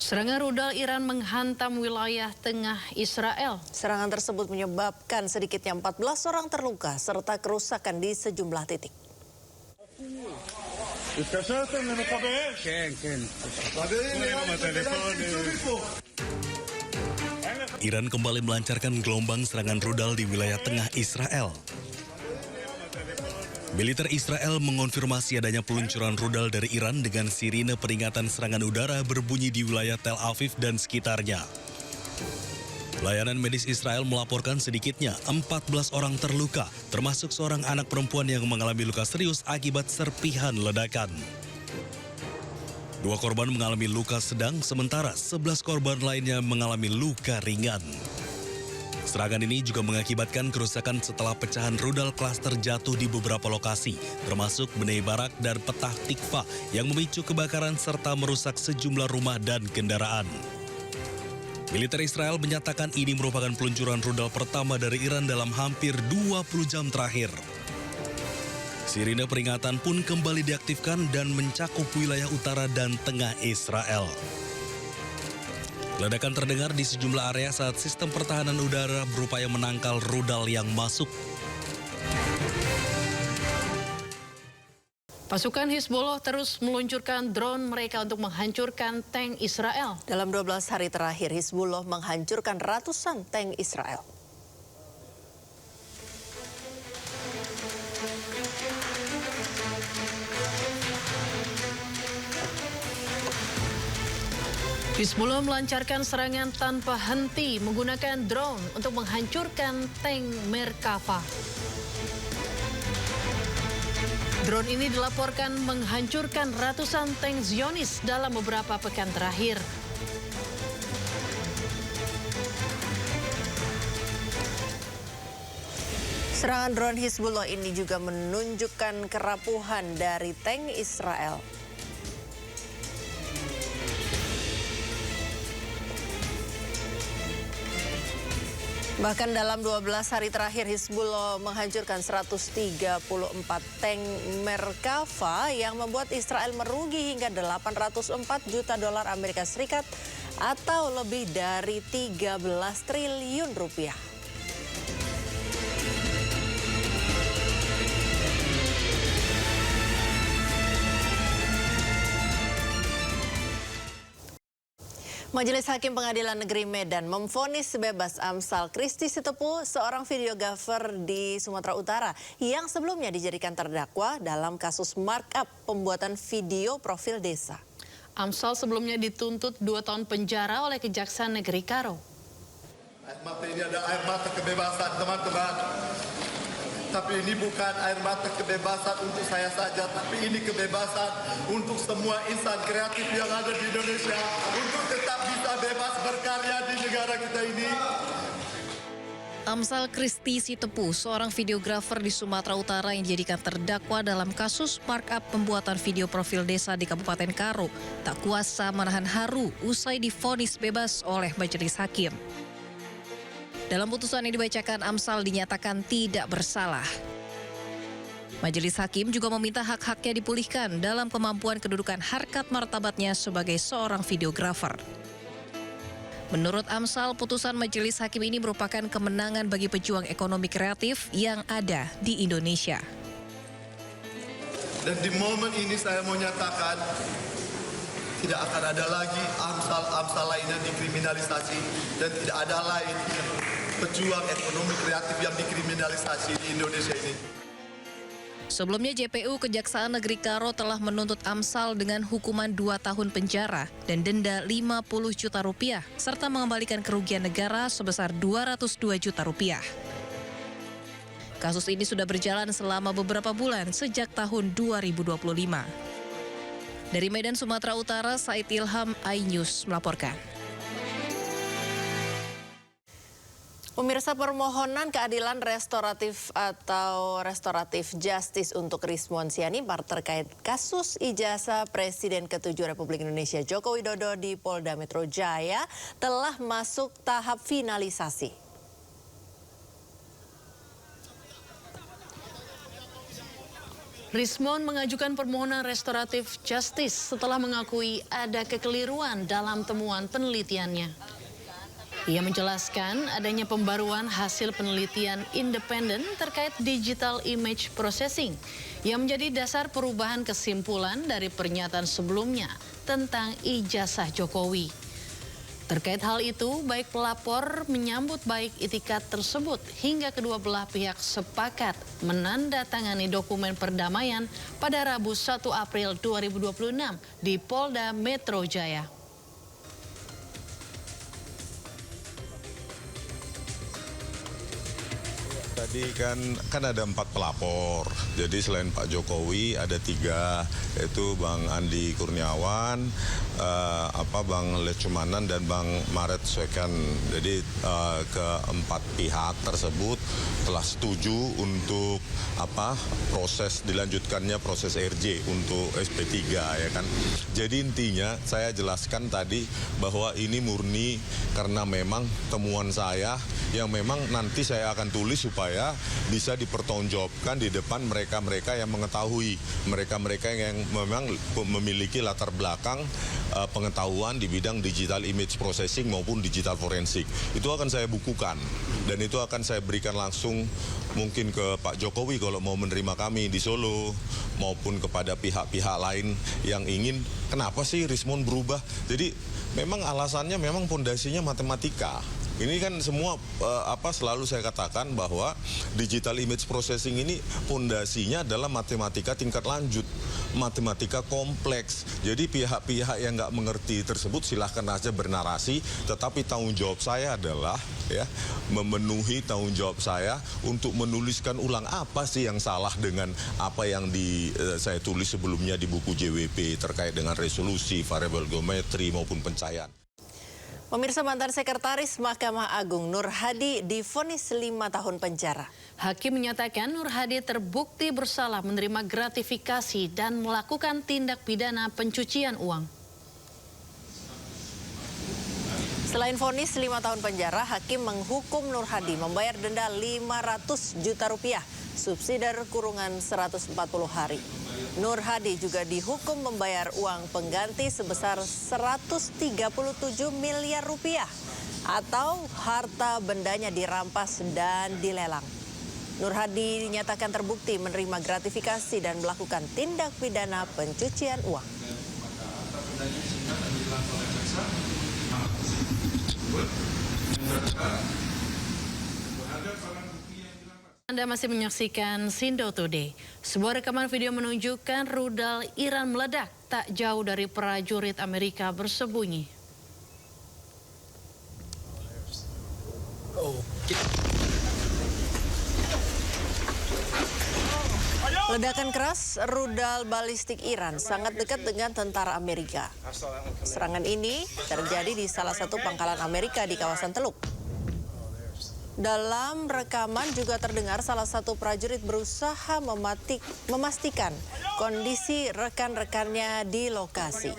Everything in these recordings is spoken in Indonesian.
Serangan rudal Iran menghantam wilayah tengah Israel. Serangan tersebut menyebabkan sedikitnya 14 orang terluka serta kerusakan di sejumlah titik. Iran kembali melancarkan gelombang serangan rudal di wilayah tengah Israel. Militer Israel mengonfirmasi adanya peluncuran rudal dari Iran dengan sirine peringatan serangan udara berbunyi di wilayah Tel Aviv dan sekitarnya. Layanan medis Israel melaporkan sedikitnya 14 orang terluka, termasuk seorang anak perempuan yang mengalami luka serius akibat serpihan ledakan. 2 korban mengalami luka sedang, sementara 11 korban lainnya mengalami luka ringan. Serangan ini juga mengakibatkan kerusakan setelah pecahan rudal klaster jatuh di beberapa lokasi, termasuk Bnei Barak dan Petah Tikva yang memicu kebakaran serta merusak sejumlah rumah dan kendaraan. Militer Israel menyatakan ini merupakan peluncuran rudal pertama dari Iran dalam hampir 20 jam terakhir. Sirine peringatan pun kembali diaktifkan dan mencakup wilayah utara dan tengah Israel. Ledakan terdengar di sejumlah area saat sistem pertahanan udara berupaya menangkal rudal yang masuk. Pasukan Hizbullah terus meluncurkan drone mereka untuk menghancurkan tank Israel. Dalam 12 hari terakhir, Hizbullah menghancurkan ratusan tank Israel. Hizbullah melancarkan serangan tanpa henti menggunakan drone untuk menghancurkan tank Merkava. Drone ini dilaporkan menghancurkan ratusan tank Zionis dalam beberapa pekan terakhir. Serangan drone Hizbullah ini juga menunjukkan kerapuhan dari tank Israel. Bahkan dalam 12 hari terakhir, Hizbullah menghancurkan 134 tank Merkava yang membuat Israel merugi hingga 804 juta dolar Amerika Serikat atau lebih dari 13 triliun rupiah. Majelis Hakim Pengadilan Negeri Medan memvonis bebas Amsal Christy Sitepu, seorang videografer di Sumatera Utara yang sebelumnya dijadikan terdakwa dalam kasus markup pembuatan video profil desa. Amsal sebelumnya dituntut 2 tahun penjara oleh Kejaksaan Negeri Karo. Air mata ini ada air mata kebebasan, teman-teman. Tapi ini bukan air mata kebebasan untuk saya saja, tapi ini kebebasan untuk semua insan kreatif yang ada di Indonesia untuk tetap bisa bebas berkarya di negara kita ini. Amsal Christy Sitepu, seorang videografer di Sumatera Utara yang dijadikan terdakwa dalam kasus markup pembuatan video profil desa di Kabupaten Karo, tak kuasa menahan haru usai divonis bebas oleh majelis hakim. Dalam putusan yang dibacakan, Amsal dinyatakan tidak bersalah. Majelis hakim juga meminta hak-haknya dipulihkan dalam kemampuan kedudukan harkat martabatnya sebagai seorang videografer. Menurut Amsal, putusan majelis hakim ini merupakan kemenangan bagi pejuang ekonomi kreatif yang ada di Indonesia. Dan di momen ini saya mau nyatakan, tidak akan ada lagi Amsal lain yang dikriminalisasi dan tidak ada lain pejuang ekonomi kreatif yang dikriminalisasi di Indonesia ini. Sebelumnya JPU Kejaksaan Negeri Karo telah menuntut Amsal dengan hukuman 2 tahun penjara dan denda 50 juta rupiah serta mengembalikan kerugian negara sebesar 202 juta rupiah. Kasus ini sudah berjalan selama beberapa bulan sejak tahun 2025. Dari Medan, Sumatera Utara, Said Ilham, iNews melaporkan. Pemirsa, permohonan keadilan restoratif atau restoratif justice untuk Rizwan Sianipar terkait kasus ijazah Presiden ke-7 Republik Indonesia Joko Widodo di Polda Metro Jaya telah masuk tahap finalisasi. Rismon mengajukan permohonan restoratif justice setelah mengakui ada kekeliruan dalam temuan penelitiannya. Ia menjelaskan adanya pembaruan hasil penelitian independen terkait digital image processing yang menjadi dasar perubahan kesimpulan dari pernyataan sebelumnya tentang ijazah Jokowi. Terkait hal itu, baik pelapor menyambut baik itikat tersebut hingga kedua belah pihak sepakat menandatangani dokumen perdamaian pada Rabu 1 April 2026 di Polda Metro Jaya. Tadi kan ada 4 pelapor, jadi selain Pak Jokowi ada 3, yaitu Bang Andi Kurniawan, Bang Lecumanan dan Bang Maret Swekan. Jadi keempat pihak tersebut telah setuju untuk proses dilanjutkannya proses RJ untuk SP3 ya kan. Jadi intinya saya jelaskan tadi bahwa ini murni karena memang temuan saya yang memang nanti saya akan tulis supaya bisa dipertanggungjawabkan di depan mereka-mereka yang mengetahui, mereka-mereka yang memang memiliki latar belakang pengetahuan di bidang digital image processing maupun digital forensik. Itu akan saya bukukan dan itu akan saya berikan langsung mungkin ke Pak Jokowi kalau mau menerima kami di Solo maupun kepada pihak-pihak lain yang ingin kenapa sih Rismon berubah. Jadi memang alasannya memang pondasinya matematika. Ini kan semua selalu saya katakan bahwa digital image processing ini pondasinya adalah matematika tingkat lanjut, matematika kompleks. Jadi pihak-pihak yang nggak mengerti tersebut silahkan aja bernarasi, tetapi tanggung jawab saya adalah memenuhi tanggung jawab saya untuk menuliskan ulang apa sih yang salah dengan apa yang saya tulis sebelumnya di buku JWP terkait dengan resolusi, variabel geometri maupun pencahayaan. Pemirsa, mantan Sekretaris Mahkamah Agung Nur Hadi divonis 5 tahun penjara. Hakim menyatakan Nur Hadi terbukti bersalah menerima gratifikasi dan melakukan tindak pidana pencucian uang. Selain vonis 5 tahun penjara, Hakim menghukum Nur Hadi membayar denda 500 juta rupiah, subsidi kurungan 140 hari. Nur Hadi juga dihukum membayar uang pengganti sebesar 137 miliar rupiah atau harta bendanya dirampas dan dilelang. Nur Hadi dinyatakan terbukti menerima gratifikasi dan melakukan tindak pidana pencucian uang. Anda masih menyaksikan Sindo Today. Sebuah rekaman video menunjukkan rudal Iran meledak tak jauh dari prajurit Amerika bersembunyi. Ledakan keras rudal balistik Iran sangat dekat dengan tentara Amerika. Serangan ini terjadi di salah satu pangkalan Amerika di kawasan Teluk. Dalam rekaman juga terdengar salah satu prajurit berusaha memastikan kondisi rekan-rekannya di lokasi.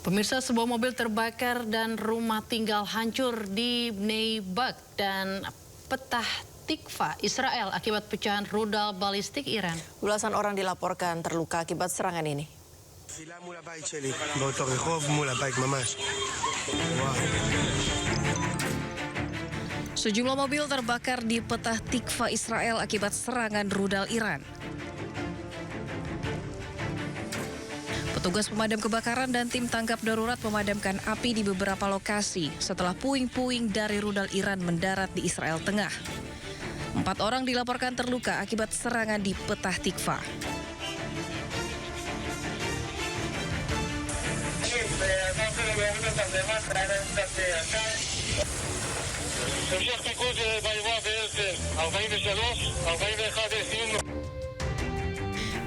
Pemirsa, sebuah mobil terbakar dan rumah tinggal hancur di Bnei Brak dan Petah Tikva, Israel akibat pecahan rudal balistik Iran. Belasan orang dilaporkan terluka akibat serangan ini. Sejumlah mobil terbakar di Petah Tikva, Israel akibat serangan rudal Iran. Petugas pemadam kebakaran dan tim tanggap darurat memadamkan api di beberapa lokasi setelah puing-puing dari rudal Iran mendarat di Israel Tengah. 4 orang dilaporkan terluka akibat serangan di Petah Tikva.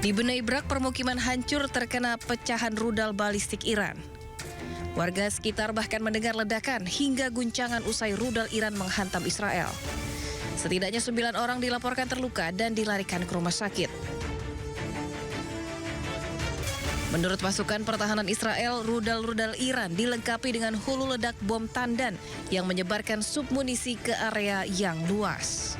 Di Bnei Brak, permukiman hancur terkena pecahan rudal balistik Iran. Warga sekitar bahkan mendengar ledakan hingga guncangan usai rudal Iran menghantam Israel. Setidaknya 9 orang dilaporkan terluka dan dilarikan ke rumah sakit. Menurut pasukan pertahanan Israel, rudal-rudal Iran dilengkapi dengan hulu ledak bom tandan yang menyebarkan submunisi ke area yang luas.